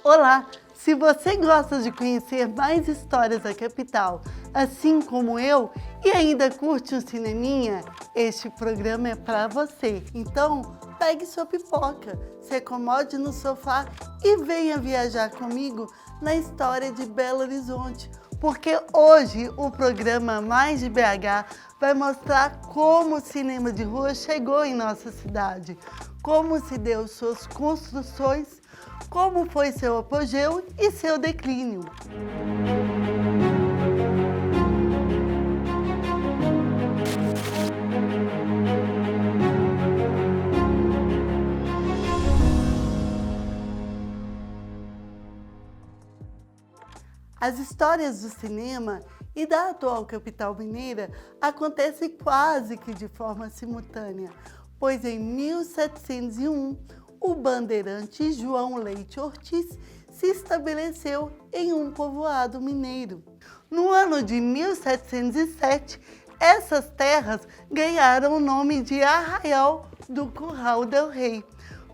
Olá! Se você gosta de conhecer mais histórias da capital, assim como eu, e ainda curte um cineminha, este programa é para você. Então, pegue sua pipoca, se acomode no sofá e venha viajar comigo na história de Belo Horizonte, porque hoje o programa Mais de BH vai mostrar como o cinema de rua chegou em nossa cidade, como se deu suas construções, como foi seu apogeu e seu declínio. As histórias do cinema e da atual capital mineira acontecem quase que de forma simultânea, pois em 1701, o bandeirante João Leite Ortiz se estabeleceu em um povoado mineiro. No ano de 1707, essas terras ganharam o nome de Arraial do Curral del Rei,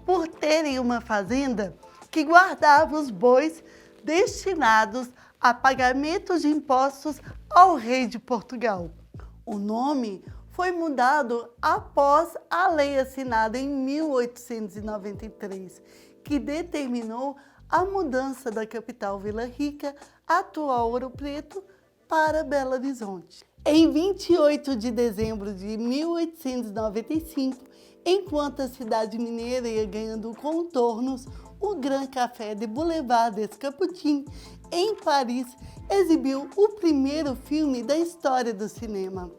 por terem uma fazenda que guardava os bois destinados a pagamento de impostos ao rei de Portugal. O nome foi mudado após a lei assinada em 1893, que determinou a mudança da capital Vila Rica, atual Ouro Preto, para Belo Horizonte. Em 28 de dezembro de 1895, enquanto a cidade mineira ia ganhando contornos, o Grand Café de Boulevard des Capucines, em Paris, exibiu o primeiro filme da história do cinema.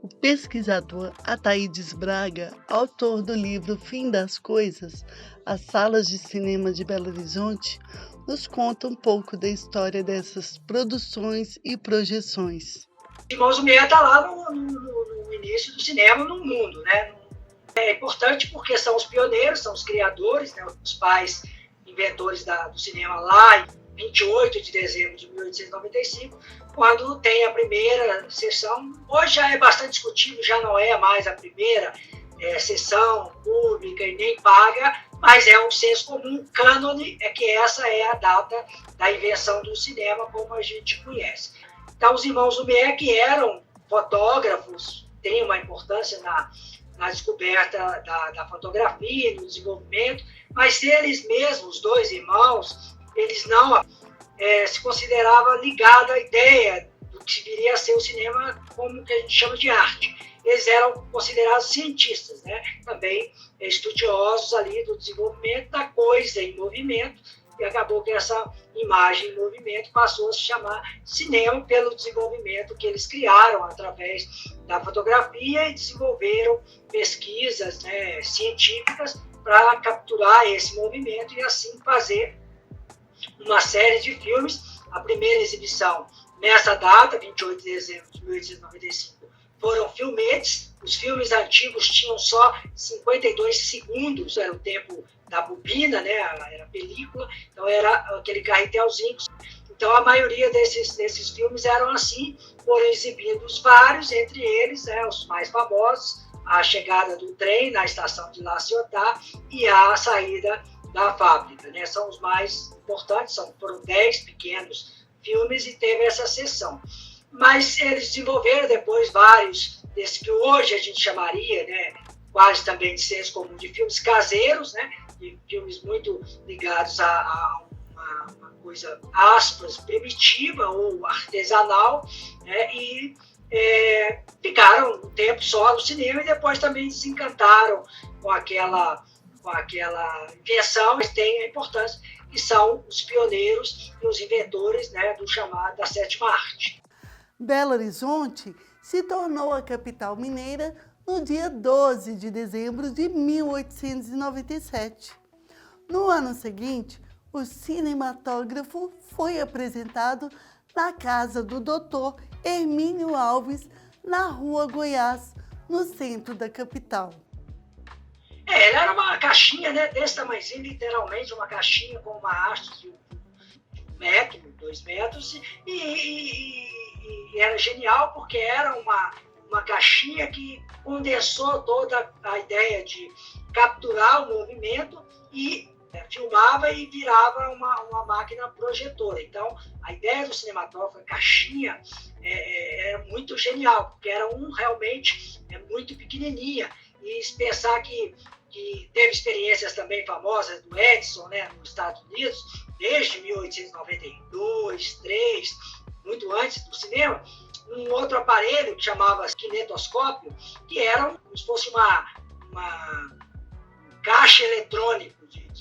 O pesquisador Ataídes Braga, autor do livro Fim das Coisas, as salas de cinema de Belo Horizonte, nos conta um pouco da história dessas produções e projeções. Irmãos Lumière está lá no início do cinema no mundo, né? É importante porque são os pioneiros, são os criadores, né? Os pais inventores do cinema lá em 28 de dezembro de 1895, quando tem a primeira sessão. Hoje já é bastante discutível, já não é mais a primeira sessão pública e nem paga, mas é um senso comum, cânone, é que essa é a data da invenção do cinema como a gente conhece. Então, os irmãos Lumière, que eram fotógrafos, têm uma importância na descoberta da fotografia, no desenvolvimento, mas eles mesmos, os dois irmãos, eles não se consideravam ligados à ideia do que viria a ser o cinema como que a gente chama de arte. Eles eram considerados cientistas, né? Também estudiosos ali do desenvolvimento da coisa em movimento, e acabou que essa imagem em movimento passou a se chamar cinema pelo desenvolvimento que eles criaram através da fotografia e desenvolveram pesquisas, né, científicas para capturar esse movimento e assim fazer uma série de filmes. A primeira exibição nessa data, 28 de dezembro de 1895, foram filmetes. Os filmes antigos tinham só 52 segundos, era o tempo da bobina, né? Era película, então era aquele carretelzinho. Então a maioria desses filmes eram assim, foram exibidos vários, entre eles, né, os mais famosos, a chegada do trem na estação de La Ciotat e a saída da fábrica, né? São os mais importantes, foram 10 pequenos filmes e teve essa sessão. Mas eles desenvolveram depois vários desses que hoje a gente chamaria, né, quase também de senso comum, de filmes caseiros, né, de filmes muito ligados a uma coisa, aspas, primitiva ou artesanal, né, e ficaram um tempo só no cinema e depois também se encantaram com aquela invenção. Mas tem a importância que são os pioneiros e os inventores, né, do chamado da sétima arte. Belo Horizonte se tornou a capital mineira no dia 12 de dezembro de 1897. No ano seguinte, o cinematógrafo foi apresentado na casa do Dr. Hermínio Alves, na Rua Goiás, no centro da capital. Ela era uma caixinha, né, desse tamanhozinho, literalmente uma caixinha com uma haste de 1 metro, 2 metros, e era genial porque era uma caixinha que condensou toda a ideia de capturar o movimento e filmava e virava uma máquina projetora. Então, a ideia do cinematógrafo, a caixinha, era muito genial, porque era realmente muito pequenininha. E se pensar que teve experiências também famosas do Edison, né, nos Estados Unidos, desde 1892, 3, muito antes do cinema, um outro aparelho que chamava kinetoscópio, que era como se fosse uma caixa eletrônica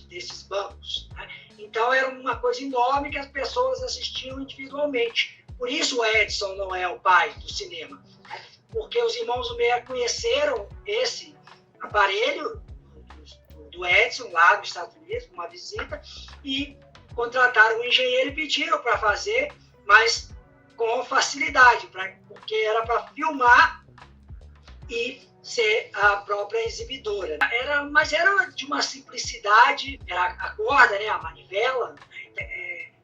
desses bancos, né? Então era uma coisa enorme que as pessoas assistiam individualmente. Por isso o Edison não é o pai do cinema, né? Porque os irmãos Lumière conheceram esse aparelho do Edison lá nos Estados Unidos, uma visita, e contrataram um engenheiro e pediram para fazer, mas com facilidade, porque era para filmar e ser a própria exibidora. Mas era de uma simplicidade, era a corda, né, a manivela,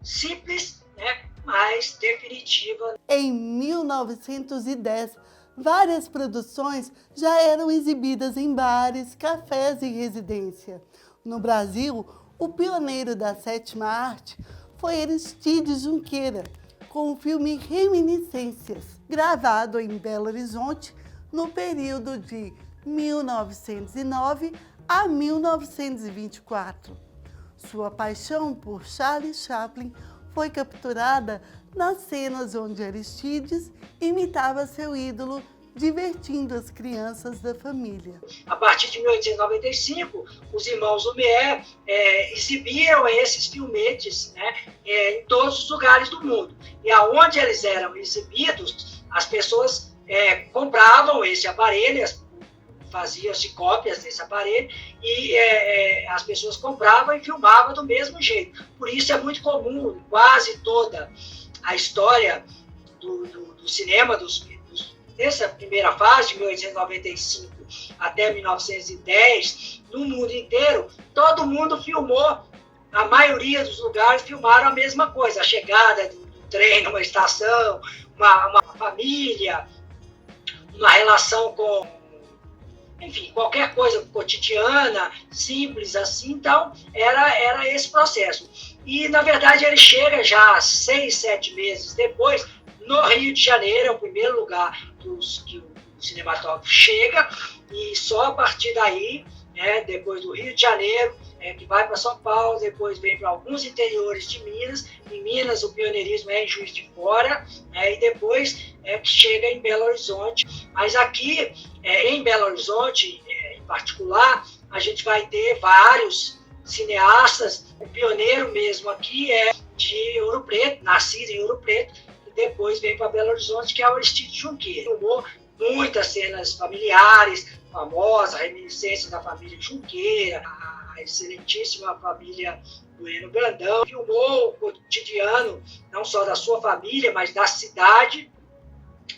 simples, né, mas definitiva. Em 1910, várias produções já eram exibidas em bares, cafés e residência. No Brasil, o pioneiro da sétima arte foi Aristides Junqueira, com o filme Reminiscências, gravado em Belo Horizonte no período de 1909 a 1924. Sua paixão por Charlie Chaplin foi capturada nas cenas onde Aristides imitava seu ídolo, divertindo as crianças da família. A partir de 1895, os irmãos Lumière exibiam esses filmetes, né, em todos os lugares do mundo. E aonde eles eram exibidos, as pessoas compravam esse aparelho, faziam-se cópias desse aparelho e as pessoas compravam e filmavam do mesmo jeito. Por isso é muito comum, quase toda a história do cinema, dessa primeira fase, de 1895 até 1910, no mundo inteiro, todo mundo filmou, a maioria dos lugares filmaram a mesma coisa, a chegada do trem numa estação, uma família, uma relação com, enfim, qualquer coisa cotidiana, simples assim. Então, era esse processo. E, na verdade, ele chega já 6, 7 meses depois, no Rio de Janeiro, é o primeiro lugar que o cinematógrafo chega, e só a partir daí, né, depois do Rio de Janeiro, que vai para São Paulo, depois vem para alguns interiores de Minas. Em Minas, o pioneirismo é em Juiz de Fora, e depois chega em Belo Horizonte. Mas aqui, em Belo Horizonte, em particular, a gente vai ter vários cineastas. O pioneiro mesmo aqui é de Ouro Preto, nascido em Ouro Preto, e depois vem para Belo Horizonte, que é o Aristides Junqueira. Filmou muitas cenas familiares, famosas, a reminiscência da família Junqueira, a excelentíssima família Bueno Brandão. Filmou o cotidiano, não só da sua família, mas da cidade,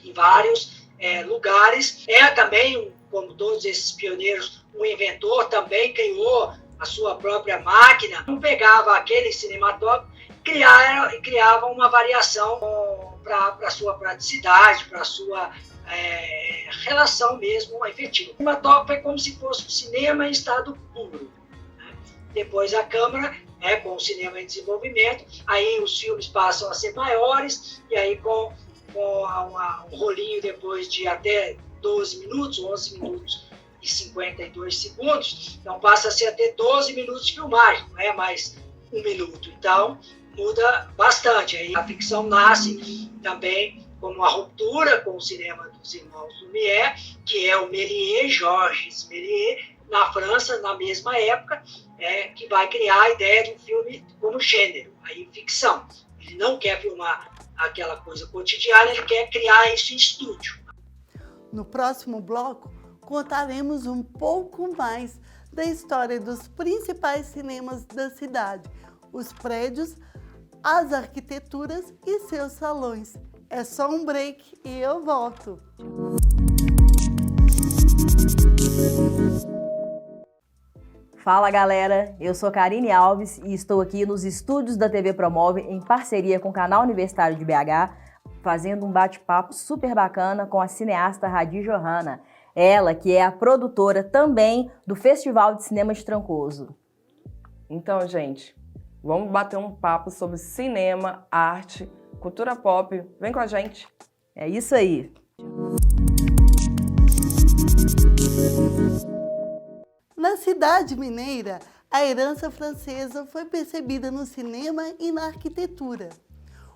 em vários lugares. Também, como todos esses pioneiros, um inventor, também criou a sua própria máquina. Não pegava aquele cinematógrafo e criava uma variação para a sua praticidade, para a sua relação mesmo efetiva. O cinematógrafo é como se fosse um cinema em estado puro. Depois a câmera, com o cinema em desenvolvimento, aí os filmes passam a ser maiores, e aí com um rolinho depois de até 12 minutos, 11 minutos e 52 segundos, então passa a ser até 12 minutos de filmagem, não é mais 1 minuto. Então muda bastante. Aí a ficção nasce também como uma ruptura com o cinema dos irmãos Lumière, que é o Méliès, Georges Méliès, na França, na mesma época, que vai criar a ideia do filme como gênero, aí ficção. Ele não quer filmar aquela coisa cotidiana, ele quer criar isso em estúdio. No próximo bloco, contaremos um pouco mais da história dos principais cinemas da cidade, os prédios, as arquiteturas e seus salões. É só um break e eu volto. Fala galera, eu sou Karine Alves e estou aqui nos estúdios da TV Promove em parceria com o Canal Universitário de BH, fazendo um bate-papo super bacana com a cineasta Hadi Johanna, ela que é a produtora também do Festival de Cinema de Trancoso. Então, gente, vamos bater um papo sobre cinema, arte, cultura pop. Vem com a gente. É isso aí. Na cidade mineira, a herança francesa foi percebida no cinema e na arquitetura.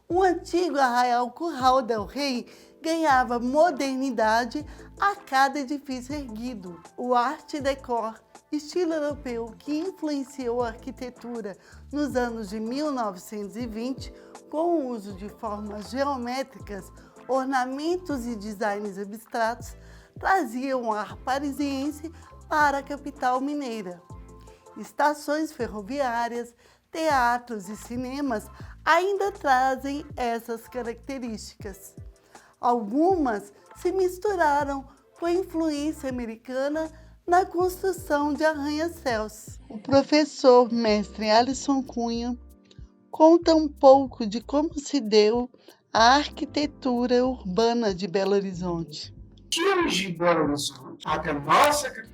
O antigo Arraial Curral del Rei ganhava modernidade a cada edifício erguido. O Art Deco, estilo europeu que influenciou a arquitetura nos anos de 1920, com o uso de formas geométricas, ornamentos e designs abstratos, trazia um ar parisiense para a capital mineira. Estações ferroviárias, teatros e cinemas ainda trazem essas características. Algumas se misturaram com a influência americana na construção de arranha-céus. O professor mestre Alisson Cunha conta um pouco de como se deu a arquitetura urbana de Belo Horizonte. Tínhamos de Belo Horizonte até nossa capital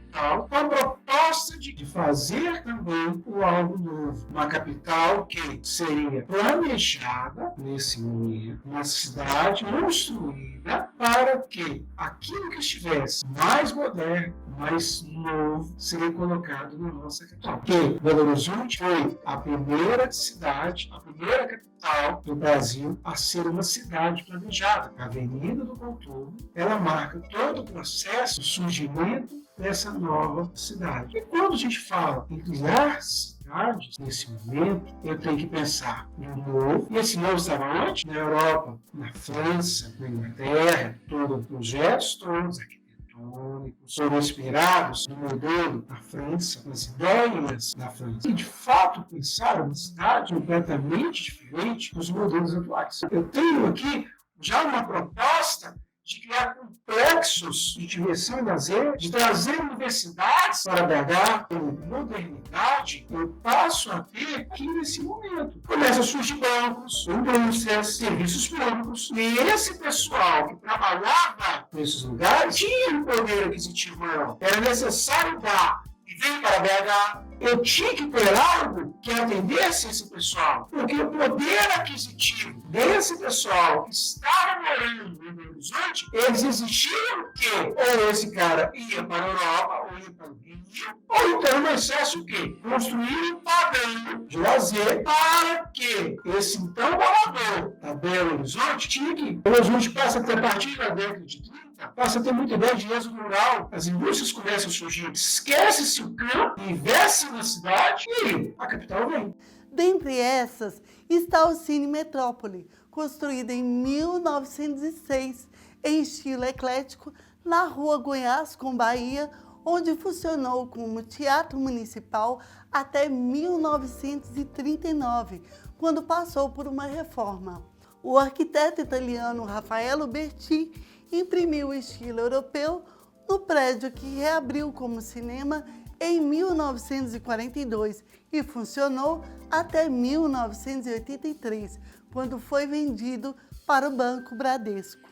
com a proposta de fazer também algo novo. Uma capital que seria planejada nesse momento, uma cidade construída para que aquilo que estivesse mais moderno, mais novo, seria colocado na nossa capital. Porque Belo Horizonte foi a primeira cidade, a primeira capital do Brasil a ser uma cidade planejada. A Avenida do Contorno, ela marca todo o processo de surgimento dessa nova cidade. E quando a gente fala em criar cidades, nesse momento, eu tenho que pensar no novo. E esse novo estava onde? Na Europa, na França, na Inglaterra, todos os projetos todos arquitetônicos foram inspirados no modelo da França, nas ideias da França. E, de fato, pensaram uma cidade completamente diferente dos modelos atuais. Eu tenho aqui já uma proposta de criar complexos de diversão e lazer, de trazer universidades para BH com modernidade, eu passo a ter aqui nesse momento. Começa a surgir bancos, indústrias, serviços públicos, e esse pessoal que trabalhava nesses lugares tinha um poder aquisitivo maior. Era necessário dar e veio para BH. Eu tinha que ter algo que atendesse esse pessoal, porque o poder aquisitivo desse pessoal que estava morando no Belo Horizonte, eles exigiam que ou esse cara ia para a Europa, ou ia para o Rio, ou então no excesso o quê? Construir um padrão de lazer para que esse então morador da Belo Horizonte tinha que. Belo Horizonte passa a ter, a partir da década de 30, passa a ter muita ideia de êxodo rural, as indústrias começam a surgir, esquece-se o campo, investe na cidade e a capital vem. Dentre essas está o Cine Metrópole, construído em 1906, em estilo eclético, na rua Goiás com Bahia, onde funcionou como teatro municipal até 1939, quando passou por uma reforma. O arquiteto italiano Raffaello Berti imprimiu o estilo europeu no prédio que reabriu como cinema em 1942 e funcionou até 1983, quando foi vendido para o Banco Bradesco.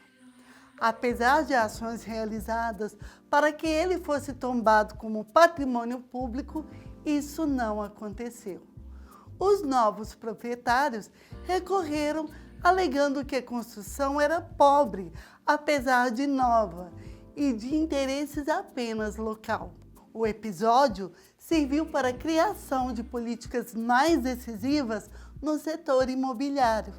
Apesar de ações realizadas para que ele fosse tombado como patrimônio público, isso não aconteceu. Os novos proprietários recorreram alegando que a construção era pobre, apesar de nova, e de interesses apenas local. O episódio serviu para a criação de políticas mais decisivas no setor imobiliário.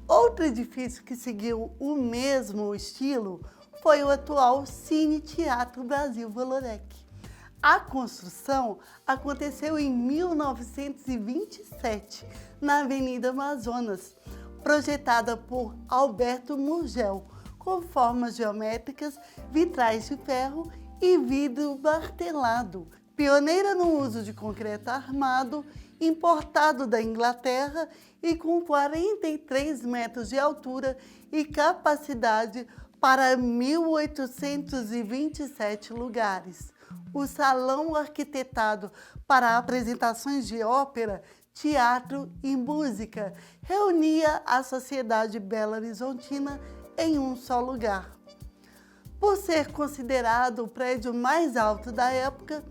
Outro edifício que seguiu o mesmo estilo foi o atual Cine Teatro Brasil Valorec. A construção aconteceu em 1927, na Avenida Amazonas, projetada por Alberto Murgel, com formas geométricas, vitrais de ferro e vidro martelado. Pioneira no uso de concreto armado, importado da Inglaterra e com 43 metros de altura e capacidade para 1.827 lugares. O salão arquitetado para apresentações de ópera, teatro e música reunia a sociedade belo-horizontina em um só lugar. Por ser considerado o prédio mais alto da época,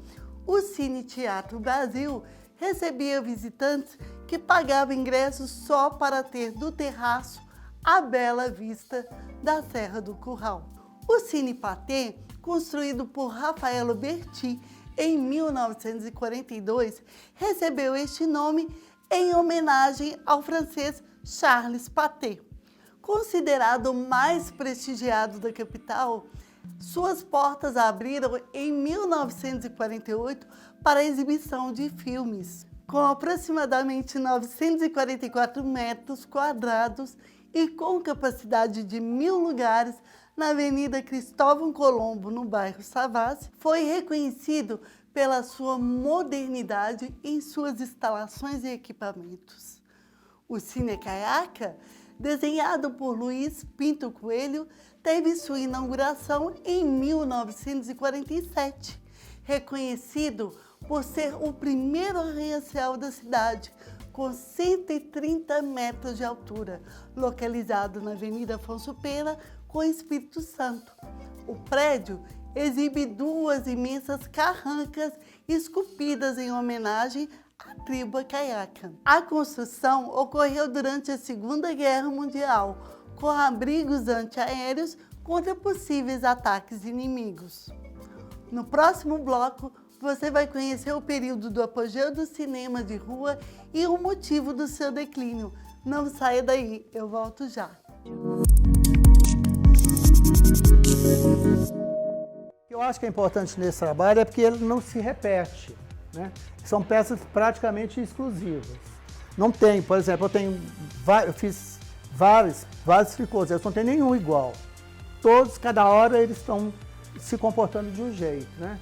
o Cine Teatro Brasil recebia visitantes que pagavam ingressos só para ter do terraço a bela vista da Serra do Curral. O Cine Pathé, construído por Rafael Berti em 1942, recebeu este nome em homenagem ao francês Charles Pathé. Considerado o mais prestigiado da capital, suas portas abriram em 1948 para a exibição de filmes. Com aproximadamente 944 metros quadrados e com capacidade de 1.000 lugares, na Avenida Cristóvão Colombo, no bairro Savassi, foi reconhecido pela sua modernidade em suas instalações e equipamentos. O Cine Caiaca, desenhado por Luiz Pinto Coelho, teve sua inauguração em 1947, reconhecido por ser o primeiro arranha-céu da cidade, com 130 metros de altura, localizado na Avenida Afonso Pena, com Espírito Santo. O prédio exibe 2 imensas carrancas esculpidas em homenagem à tribo caiaca. A construção ocorreu durante a Segunda Guerra Mundial, com abrigos antiaéreos contra possíveis ataques inimigos. No próximo bloco, você vai conhecer o período do apogeu do cinema de rua e o motivo do seu declínio. Não saia daí, eu volto já. O que eu acho que é importante nesse trabalho é porque ele não se repete, né? São peças praticamente exclusivas. Não tem, por exemplo, eu fiz vários tricôs, eu não tenho nenhum igual. Todos, cada hora, eles estão se comportando de um jeito, né?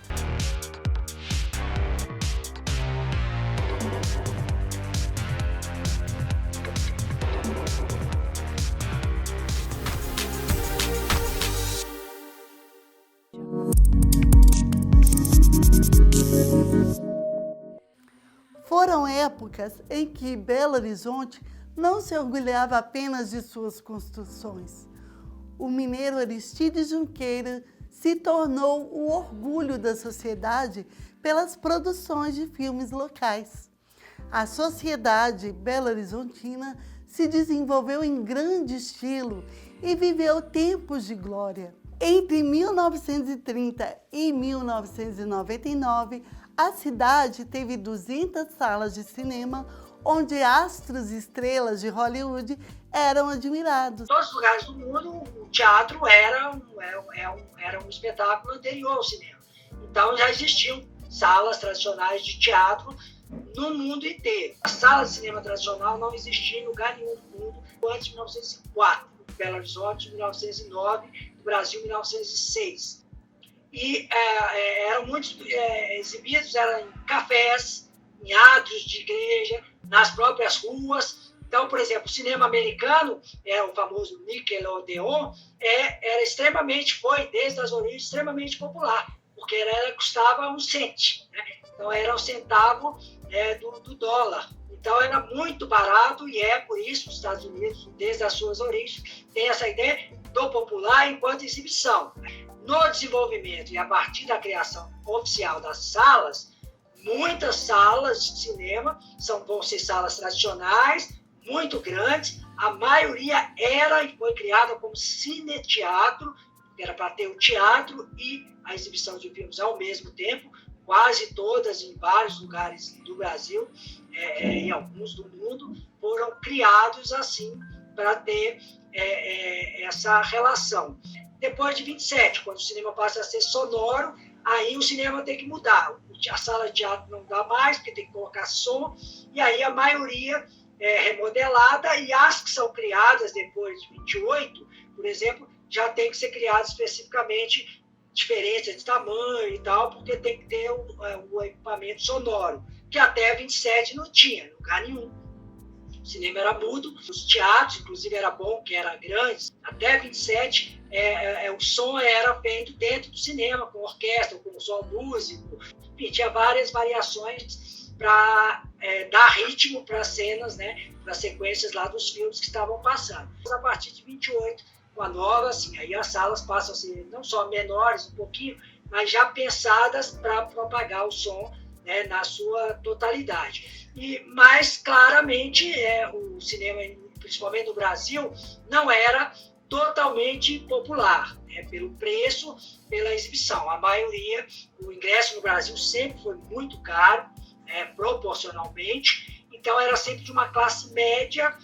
Foram épocas em que Belo Horizonte não se orgulhava apenas de suas construções. O mineiro Aristides Junqueira se tornou o orgulho da sociedade pelas produções de filmes locais. A sociedade belo-horizontina se desenvolveu em grande estilo e viveu tempos de glória. Entre 1930 e 1999, a cidade teve 200 salas de cinema, onde astros e estrelas de Hollywood eram admirados. Em todos os lugares do mundo, o teatro era um espetáculo anterior ao cinema. Então já existiam salas tradicionais de teatro no mundo inteiro. A sala de cinema tradicional não existia em lugar nenhum do mundo antes de 1904, Belo Horizonte, 1909, no Brasil, 1906. E eram muito exibidos em cafés, em átrios de igreja, nas próprias ruas. Então, por exemplo, o cinema americano, o famoso Nickelodeon, foi, desde as origens, extremamente popular, porque custava 1 cento, né? Então, era 1 centavo do dólar. Então, era muito barato e por isso os Estados Unidos, desde as suas origens, tem essa ideia do popular enquanto exibição. No desenvolvimento e a partir da criação oficial das salas, muitas salas de cinema vão ser salas tradicionais, muito grandes. A maioria era e foi criada como cineteatro, que era para ter o teatro e a exibição de filmes ao mesmo tempo, quase todas em vários lugares do Brasil, em alguns do mundo, foram criados assim para ter essa relação. Depois de 27, quando o cinema passa a ser sonoro, aí o cinema tem que mudar. A sala de teatro não dá mais, porque tem que colocar som, e aí a maioria é remodelada, e as que são criadas depois de 28, por exemplo, já tem que ser criadas especificamente diferença de tamanho e tal, porque tem que ter o equipamento sonoro, que até 27 não tinha, lugar nenhum. O cinema era mudo, os teatros, inclusive, era bom, que era grande. Até 27, o som era feito dentro do cinema, com orquestra, com som músico. Enfim, tinha várias variações para dar ritmo para as cenas, né, para as sequências lá dos filmes que estavam passando. A partir de 28, com a nova, assim, aí as salas passam a ser não só menores um pouquinho, mas já pensadas para propagar o som né, na sua totalidade. E mais claramente, o cinema, principalmente no Brasil, não era totalmente popular, né, pelo preço, pela exibição. A maioria, o ingresso no Brasil sempre foi muito caro, né, proporcionalmente, então era sempre de uma classe média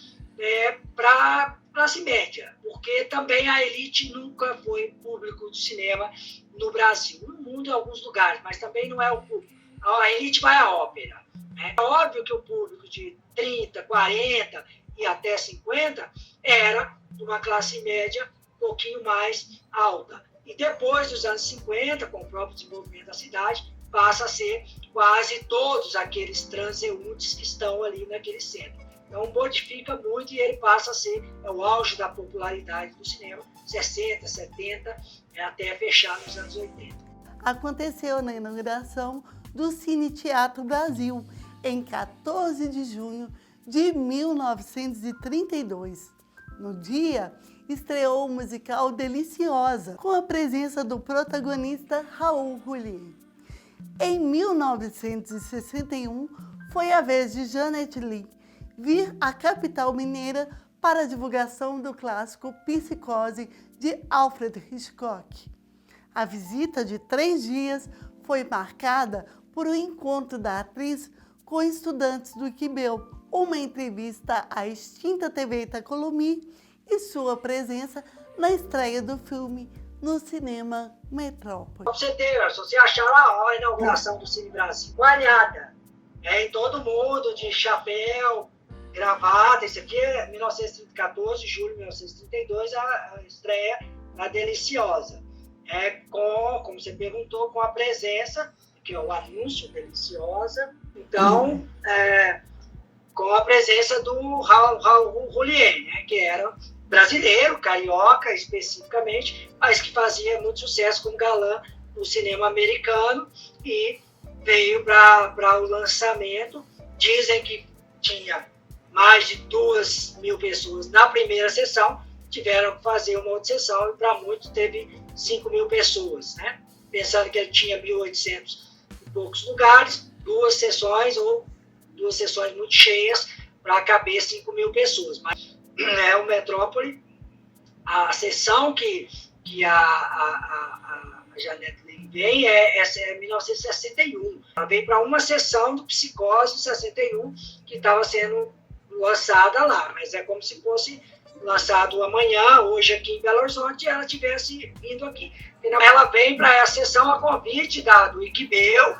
para classe média, porque também a elite nunca foi público do cinema no Brasil, no mundo em alguns lugares, mas também não é o público. A elite vai à ópera. Né? É óbvio que o público de 30, 40 e até 50 era de uma classe média um pouquinho mais alta. E depois dos anos 50, com o próprio desenvolvimento da cidade, passa a ser quase todos aqueles transeuntes que estão ali naquele centro. Então modifica muito e ele passa a ser o auge da popularidade do cinema, 60, 70, até fechar nos anos 80. Aconteceu na inauguração do Cine Teatro Brasil, em 14 de junho de 1932. No dia, estreou o musical Deliciosa, com a presença do protagonista Raul Juliá. Em 1961, foi a vez de Janet Leigh vir à capital mineira para a divulgação do clássico Psicose, de Alfred Hitchcock. A visita de 3 dias foi marcada por um encontro da atriz com estudantes do IQBEL, uma entrevista à extinta TV Itacolomi e sua presença na estreia do filme no cinema Metrópole. Se você achar lá a inauguração do Cine Brasil, coalhada, em todo mundo, de chapéu, gravata, isso aqui é 1914, julho de 1932, a estreia da Deliciosa. Como você perguntou, com a presença, que é o anúncio Deliciosa, então, com a presença do Raul Juliá, né, que era brasileiro, carioca especificamente, mas que fazia muito sucesso como galã no cinema americano e veio para o lançamento. Dizem que tinha mais de 2.000 pessoas na primeira sessão, tiveram que fazer uma outra sessão e para muitos teve 5.000 pessoas, né? Pensando que ele tinha 1.800 e poucos lugares, 2 sessões muito cheias para caber 5.000 pessoas. Mas o Metrópole, a sessão que a Janet Leigh vem é 1961. Ela veio para uma sessão do Psicose de 61 que estava sendo lançada lá, mas é como se fosse lançado amanhã, hoje aqui em Belo Horizonte, e ela estivesse vindo aqui. Ela vem para essa sessão a convite do IQBEL,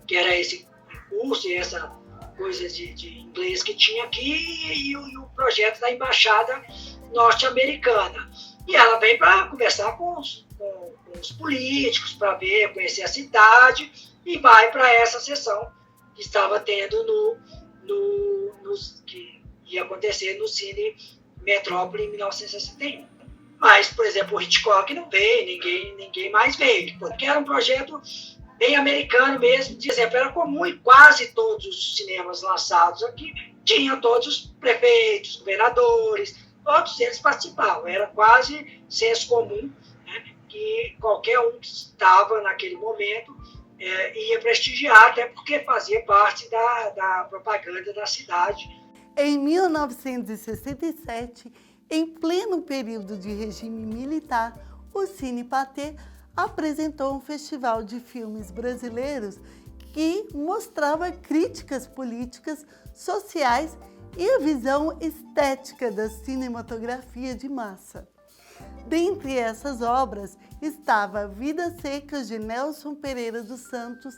que era esse curso e essa coisa de inglês que tinha aqui, e o projeto da Embaixada Norte-Americana. E ela vem para conversar com os políticos, para conhecer a cidade, e vai para essa sessão que estava tendo que ia acontecer no Cine Metrópole em 1961. Mas, por exemplo, o Hitchcock não veio, ninguém mais veio, porque era um projeto bem americano mesmo. De exemplo, era comum em quase todos os cinemas lançados aqui, tinham todos os prefeitos, governadores, todos eles participavam. Era quase senso comum, né, que qualquer um que estava naquele momento ia prestigiar, até porque fazia parte da propaganda da cidade. Em 1967, em pleno período de regime militar, o Cine Pathé apresentou um festival de filmes brasileiros que mostrava críticas políticas, sociais e a visão estética da cinematografia de massa. Dentre essas obras estava Vidas Secas, de Nelson Pereira dos Santos,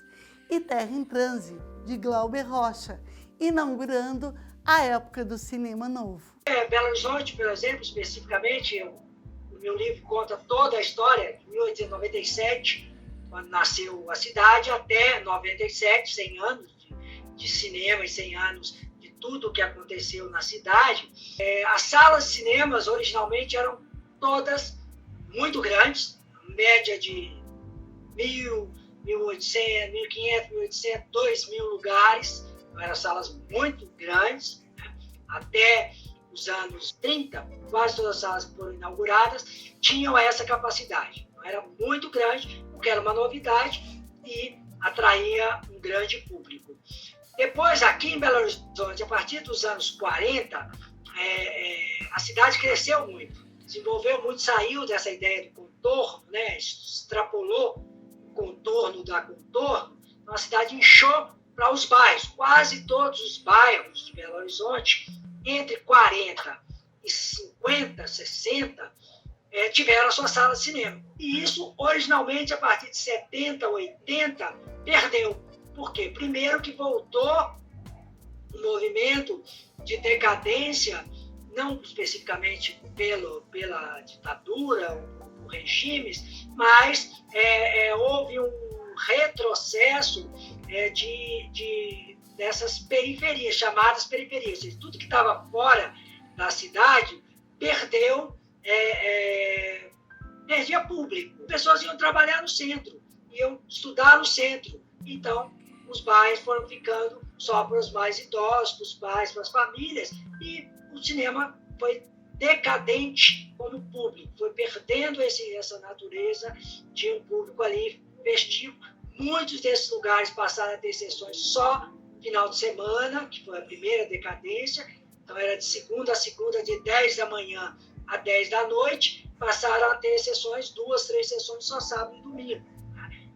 e Terra em Transe, de Glauber Rocha, inaugurando a época do cinema novo. Belo Horizonte, por exemplo, especificamente, o meu livro conta toda a história, de 1897, quando nasceu a cidade, até 97, 100 anos de cinema e 100 anos de tudo o que aconteceu na cidade. As salas de cinemas originalmente eram todas muito grandes, média de 1.000, 1.800, 1.500, 1.800, 2.000 lugares. Eram salas muito grandes, né? Até os anos 30, quase todas as salas que foram inauguradas tinham essa capacidade. Era muito grande, porque era uma novidade e atraía um grande público. Depois, aqui em Belo Horizonte, a partir dos anos 40, a cidade cresceu muito, desenvolveu muito, saiu dessa ideia do contorno, né? Extrapolou o contorno da contorno, então a cidade inchou para os bairros. Quase todos os bairros de Belo Horizonte, entre 40 e 50, 60, tiveram a sua sala de cinema. E isso, originalmente, a partir de 70, 80, perdeu. Por quê? Primeiro que voltou um movimento de decadência, não especificamente pela ditadura, ou regimes, mas houve um retrocesso dessas periferias, chamadas periferias. Ou seja, tudo que estava fora da cidade perdia público. Pessoas iam trabalhar no centro, iam estudar no centro. Então, os bairros foram ficando só para os mais idosos, para os pais, para as famílias, e o cinema foi decadente como público, foi perdendo essa natureza de um público ali festivo. Muitos desses lugares passaram a ter sessões só final de semana, que foi a primeira decadência, então era de segunda a segunda, de 10 da manhã a 10 da noite, passaram a ter sessões, 2, 3 sessões só sábado e domingo.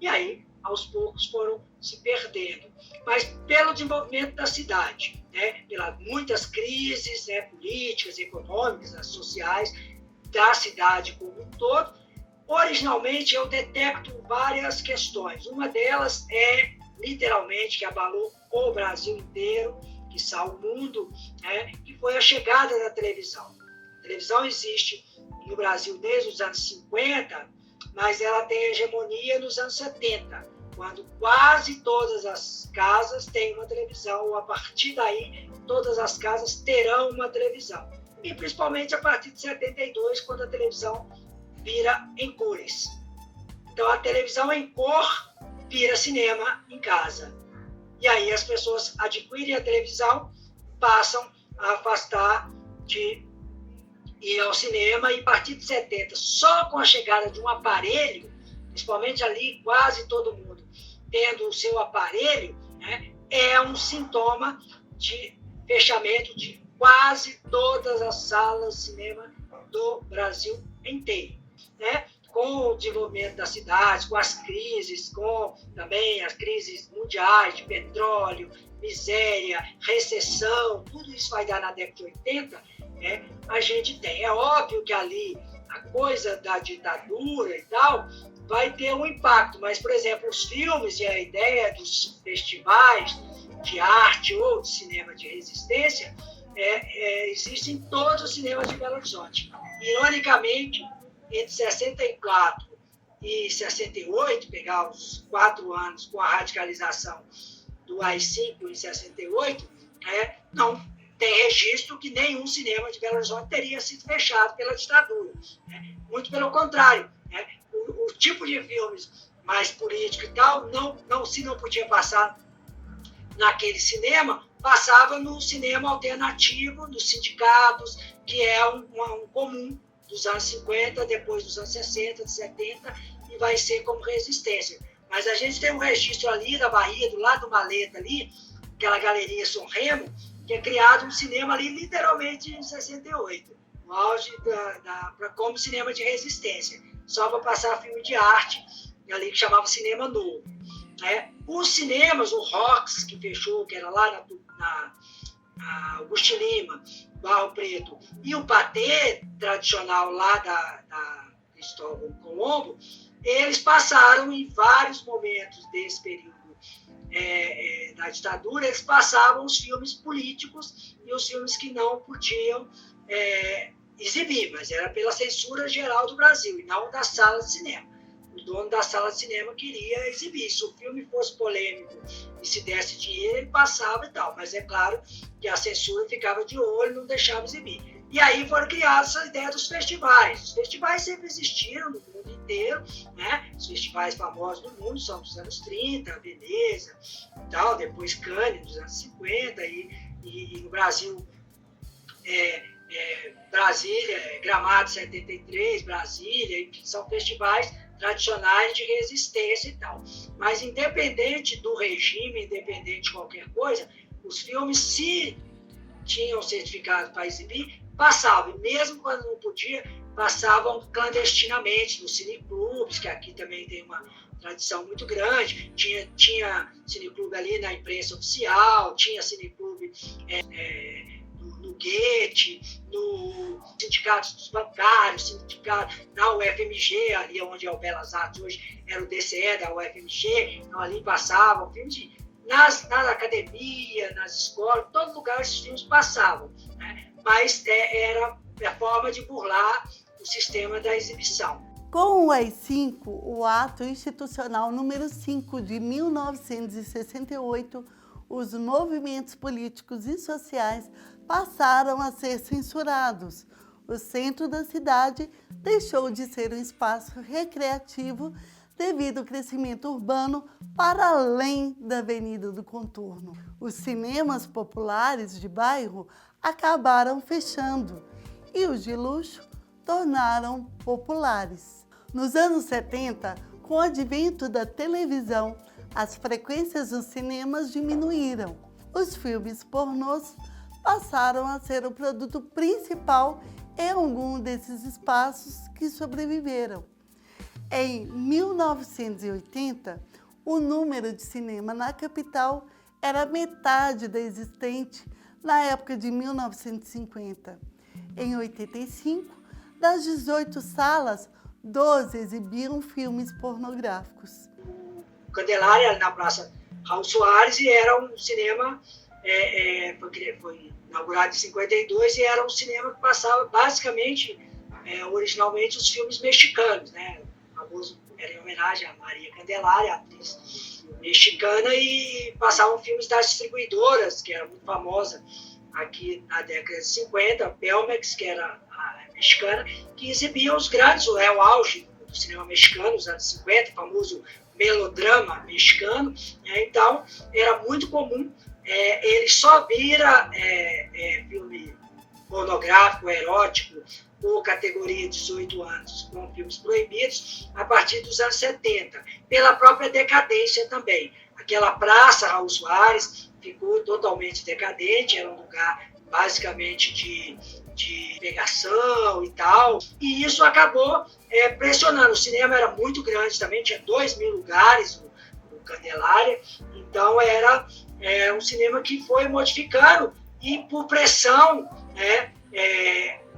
E aí, aos poucos, foram se perdendo. Mas pelo desenvolvimento da cidade, né, pelas muitas crises, né, políticas, econômicas, sociais, da cidade como um todo, originalmente eu detecto várias questões. Uma delas literalmente, que abalou o Brasil inteiro, quiçá o mundo, que foi a chegada da televisão. A televisão existe no Brasil desde os anos 50, mas ela tem hegemonia nos anos 70, quando quase todas as casas têm uma televisão, ou a partir daí todas as casas terão uma televisão. E principalmente a partir de 72, quando a televisão vira em cores. Então a televisão em cor vira cinema em casa. E aí as pessoas adquirem a televisão, passam a afastar de ir ao cinema, e a partir de 70, só com a chegada de um aparelho, principalmente ali quase todo mundo tendo o seu aparelho, né, é um sintoma de fechamento de quase todas as salas de cinema do Brasil inteiro, né? Com o desenvolvimento das cidades, com as crises, com também as crises mundiais de petróleo, miséria, recessão, tudo isso vai dar na década de 80, a gente tem. É óbvio que ali a coisa da ditadura e tal vai ter um impacto, mas, por exemplo, os filmes e a ideia dos festivais de arte ou de cinema de resistência existem em todos os cinemas de Belo Horizonte. Ironicamente, entre 64 e 68, pegar os 4 anos com a radicalização do AI-5 em 68, não tem registro que nenhum cinema de Belo Horizonte teria sido fechado pela ditadura. Muito pelo contrário. O tipo de filmes mais político e tal, se não podia passar naquele cinema, passava no cinema alternativo, nos sindicatos, que é um comum dos anos 50, depois dos anos 60, 70, e vai ser como resistência. Mas a gente tem um registro ali da Bahia, do lado do Maleta ali, aquela galeria São Remo, que é criado um cinema ali literalmente em 68, no auge como cinema de resistência, só para passar filme de arte, ali que chamava Cinema Novo. Os cinemas, o Rox, que fechou, que era lá na Augusto Lima, Barro Preto, e o Patê, tradicional lá da Cristóvão Colombo, eles passaram em vários momentos desse período da ditadura, eles passavam os filmes políticos e os filmes que não podiam exibir, mas era pela censura geral do Brasil e não das salas de cinema. O dono da sala de cinema queria exibir. Se o filme fosse polêmico e se desse dinheiro, ele passava e tal. Mas é claro que a censura ficava de olho e não deixava exibir. E aí foram criadas essa ideia dos festivais. Os festivais sempre existiram no mundo inteiro, né? Os festivais famosos do mundo são dos anos 30, Veneza e tal, depois Cannes, dos anos 50, e no Brasil, Brasília, Gramado 73, Brasília, enfim, são festivais tradicionais de resistência e tal. Mas independente do regime, independente de qualquer coisa, os filmes, se tinham certificado para exibir, passavam. E mesmo quando não podia, passavam clandestinamente nos cineclubes, que aqui também tem uma tradição muito grande. Tinha cineclube ali na imprensa oficial, tinha cineclube no Goethe, no sindicato dos bancários, sindicato na UFMG, ali onde é o Belas Artes hoje, era o DCE da UFMG, então ali passavam filmes nas academias, nas escolas, em todo lugar esses filmes passavam, né? Mas era a forma de burlar o sistema da exibição. Com o AI-5, o Ato Institucional número 5 de 1968, os movimentos políticos e sociais passaram a ser censurados. O centro da cidade deixou de ser um espaço recreativo devido ao crescimento urbano para além da Avenida do Contorno. Os cinemas populares de bairro acabaram fechando e os de luxo tornaram populares. Nos anos 70, com o advento da televisão, as frequências dos cinemas diminuíram. Os filmes pornôs passaram a ser o produto principal em algum desses espaços que sobreviveram. Em 1980, o número de cinema na capital era metade da existente na época de 1950. Em 85, das 18 salas, 12 exibiam filmes pornográficos. O Candelária, na Praça Raul Soares, e era um cinema, foi inaugurado em 52, e era um cinema que passava basicamente, originalmente, os filmes mexicanos, né? O famoso era em homenagem a Maria Candelária, atriz mexicana, e passavam filmes das distribuidoras, que era muito famosa aqui na década de 50, a Pelmex, que era a mexicana, que exibia os grandes, o auge do cinema mexicano, nos anos 50, o famoso melodrama mexicano, né? Então era muito comum ele só vira filme pornográfico, erótico, ou categoria 18 anos, com filmes proibidos, a partir dos anos 70, pela própria decadência também. Aquela Praça Raul Soares ficou totalmente decadente, era um lugar basicamente de pegação e tal, e isso acabou pressionando. O cinema era muito grande também, tinha 2.000 lugares, o Candelária, então era um cinema que foi modificando, e por pressão,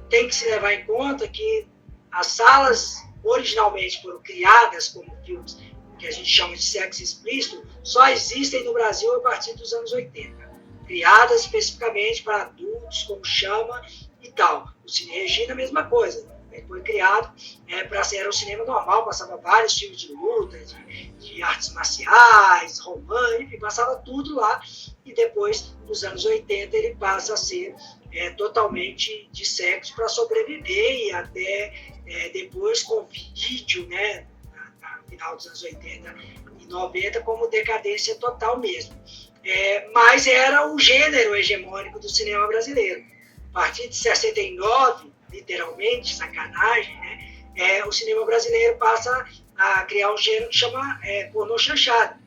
tem que se levar em conta que as salas originalmente foram criadas como filmes que a gente chama de sexo explícito, só existem no Brasil a partir dos anos 80. Criadas especificamente para adultos, como chama e tal. O Cine Regina, a mesma coisa. Ele foi criado para ser um cinema normal, passava vários filmes de luta, de artes marciais, romance, enfim, passava tudo lá. E depois, nos anos 80, ele passa a ser totalmente de sexo para sobreviver, e até depois com vídeo, né, no final dos anos 80 e 90, como decadência total mesmo. Mas era o gênero hegemônico do cinema brasileiro. A partir de 69, literalmente, sacanagem, né, o cinema brasileiro passa a criar um gênero que chama pornô chanchada.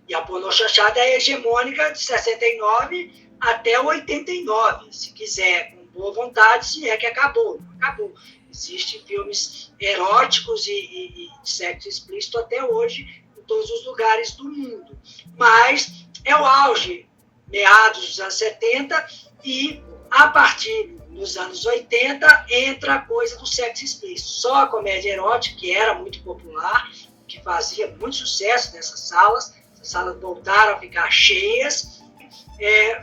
E a pornô chanchada é hegemônica de 69 até 89, se quiser, com boa vontade, se é que acabou. Não acabou. Existem filmes eróticos e de sexo explícito até hoje em todos os lugares do mundo. Mas é o auge, meados dos anos 70, e a partir dos anos 80 entra a coisa do sexo explícito. Só a comédia erótica, que era muito popular, que fazia muito sucesso nessas salas, as salas voltaram a ficar cheias,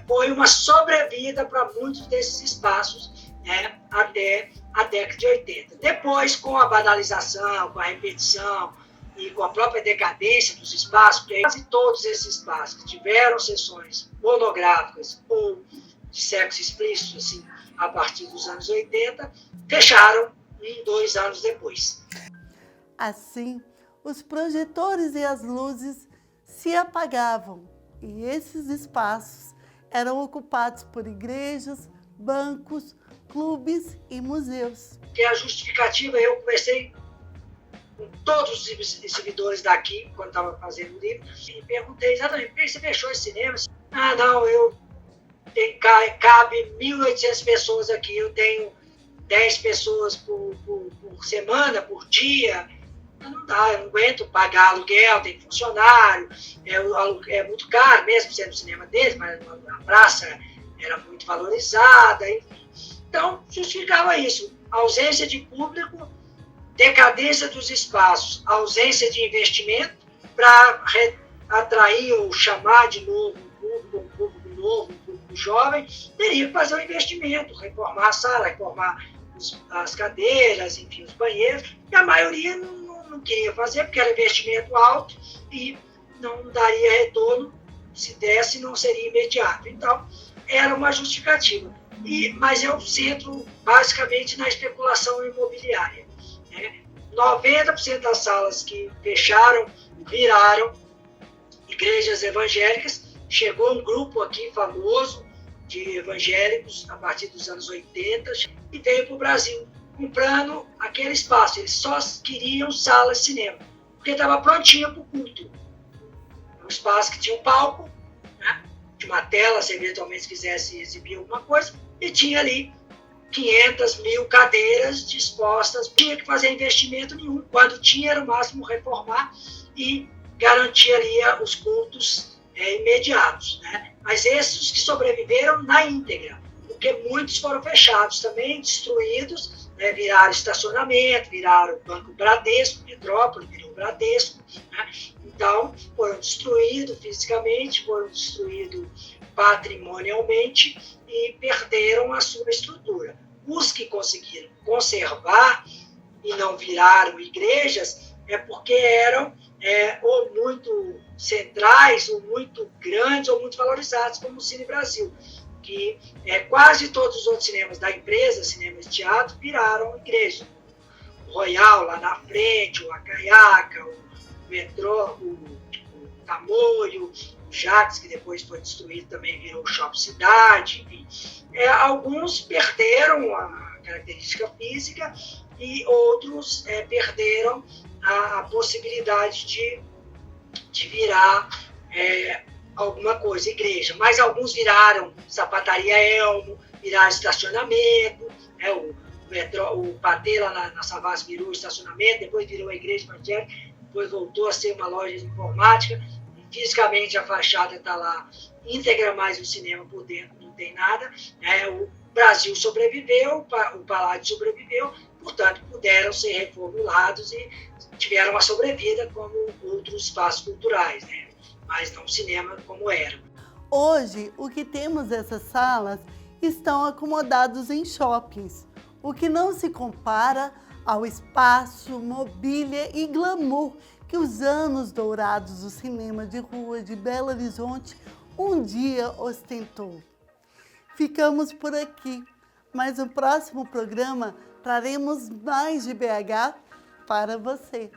foi uma sobrevida para muitos desses espaços, né, até a década de 80. Depois, com a banalização, com a repetição e com a própria decadência dos espaços, quase todos esses espaços que tiveram sessões pornográficas ou de sexo explícito, assim, a partir dos anos 80, fecharam 2 anos depois. Assim, os projetores e as luzes se apagavam, e esses espaços eram ocupados por igrejas, bancos, clubes e museus. Que a justificativa, eu conversei com todos os exibidores daqui, quando estava fazendo o livro, e perguntei exatamente, por que você fechou esse cinema? Ah, não, cabe 1.800 pessoas aqui, eu tenho 10 pessoas por semana, por dia, não dá, eu não aguento pagar aluguel, tem funcionário, é muito caro, mesmo sendo o cinema deles, mas a praça era muito valorizada, enfim. Então, justificava isso, ausência de público, decadência dos espaços, ausência de investimento para atrair ou chamar de novo um público novo, um público jovem, teria que fazer um investimento, reformar a sala, reformar as cadeiras, enfim, os banheiros, e a maioria não queria fazer porque era investimento alto e não daria retorno, se desse não seria imediato. Então, era uma justificativa. Mas eu centro basicamente na especulação imobiliária. 90% das salas que fecharam viraram igrejas evangélicas. Chegou um grupo aqui famoso de evangélicos a partir dos anos 80 e veio para o Brasil comprando aquele espaço. Eles só queriam salas de cinema, porque estava prontinha para o culto. Um espaço que tinha um palco, né, de uma tela, se eventualmente quisesse exibir alguma coisa, e tinha ali 500 mil cadeiras dispostas, não tinha que fazer investimento nenhum. Quando tinha, era o máximo reformar e garantir ali os cultos imediatos. Né? Mas esses que sobreviveram na íntegra, porque muitos foram fechados também, destruídos, né? Viraram estacionamento, viraram Banco Bradesco, Metrópole virou Bradesco. Né? Então, foram destruídos fisicamente, foram destruídos patrimonialmente, e perderam a sua estrutura. Os que conseguiram conservar e não viraram igrejas é porque eram ou muito centrais, ou muito grandes, ou muito valorizados, como o Cine Brasil, que quase todos os outros cinemas da empresa, cinemas de teatro, viraram igreja. O Royal lá na frente, o Acaiaca, o Metrô, o Tamoio, o Jacques, que depois foi destruído, também virou Shopping Cidade, enfim. Alguns perderam a característica física e outros perderam a possibilidade de virar alguma coisa, igreja. Mas alguns viraram sapataria Elmo, viraram estacionamento, o Patê lá na Savassi virou estacionamento, depois virou a igreja evangélica, depois voltou a ser uma loja de informática. Fisicamente a fachada está lá íntegra, mas o cinema por dentro não tem nada. O Brasil sobreviveu, o Paládio sobreviveu, portanto puderam ser reformulados e tiveram uma sobrevida como outros espaços culturais, né? Mas não cinema como era. Hoje, o que temos essas salas estão acomodados em shoppings, o que não se compara ao espaço, mobília e glamour que os anos dourados do cinema de rua de Belo Horizonte um dia ostentou. Ficamos por aqui, mas no próximo programa traremos mais de BH para você.